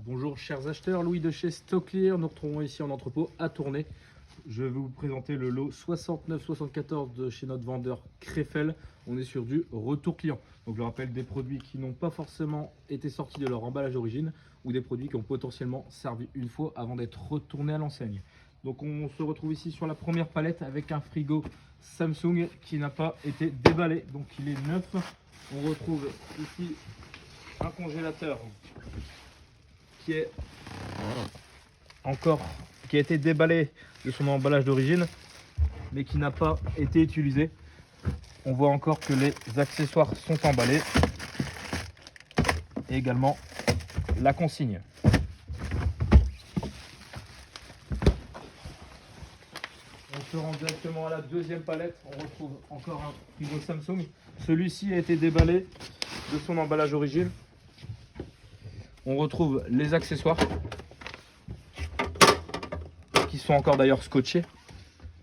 Bonjour chers acheteurs, Louis de chez Stocklear. Nous retrouvons ici en entrepôt à Tournai. Je vais vous présenter le lot 69-74 de chez notre vendeur Krefel. On est sur du retour client. Donc je rappelle des produits qui n'ont pas forcément été sortis de leur emballage d'origine ou des produits qui ont potentiellement servi une fois avant d'être retournés à l'enseigne. Donc on se retrouve ici sur la première palette avec un frigo Samsung qui n'a pas été déballé. Donc il est neuf. On retrouve ici un congélateur qui a été déballé de son emballage d'origine mais qui n'a pas été utilisé. On voit encore que les accessoires sont emballés et également la consigne. On se rend directement à la deuxième palette. On retrouve encore un frigo Samsung. Celui-ci a été déballé de son emballage d'origine. On retrouve les accessoires qui sont encore d'ailleurs scotchés.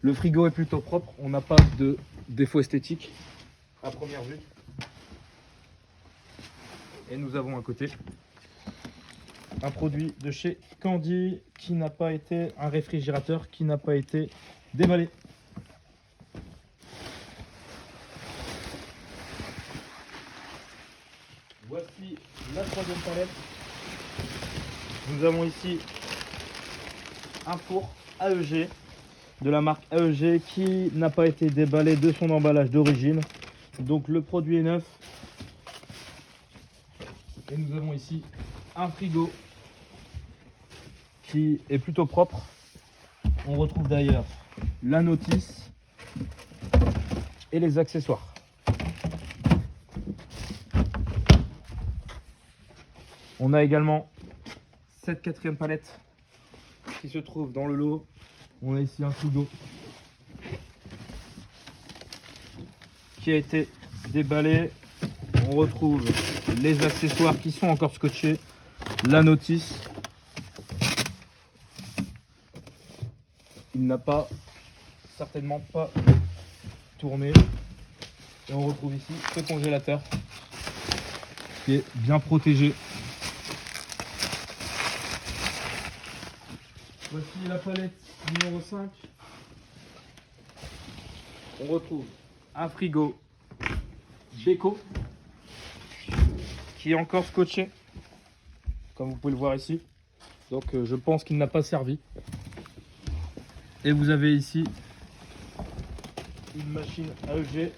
Le frigo est plutôt propre, on n'a pas de défaut esthétique à première vue. Et nous avons à côté un produit de chez Candy qui n'a pas été, un réfrigérateur qui n'a pas été déballé. Voici la troisième palette. Nous avons ici un four AEG de la marque AEG qui n'a pas été déballé de son emballage d'origine. Donc le produit est neuf. Et nous avons ici un frigo qui est plutôt propre. On retrouve d'ailleurs la notice et les accessoires. On a également cette quatrième palette qui se trouve dans le lot. On a ici un frigo qui a été déballé. On retrouve les accessoires qui sont encore scotchés, la notice. Il n'a certainement pas tourné. Et on retrouve ici ce congélateur qui est bien protégé. Voici la palette numéro 5. On retrouve un frigo Beko qui est encore scotché, comme vous pouvez le voir ici. Donc je pense qu'il n'a pas servi. Et vous avez ici une machine AEG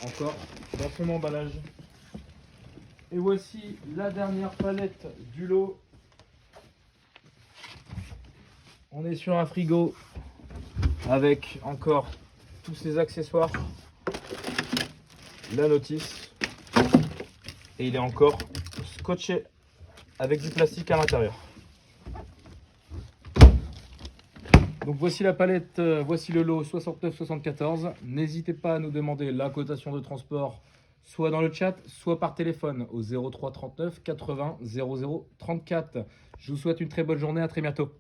encore dans son emballage. Et voici la dernière palette du lot. On est sur un frigo avec encore tous ces accessoires, la notice, et il est encore scotché avec du plastique à l'intérieur. Donc voici la palette, voici le lot 69-74. N'hésitez pas à nous demander la cotation de transport soit dans le chat, soit par téléphone au 03 39 80 00 34. Je vous souhaite une très bonne journée, à très bientôt.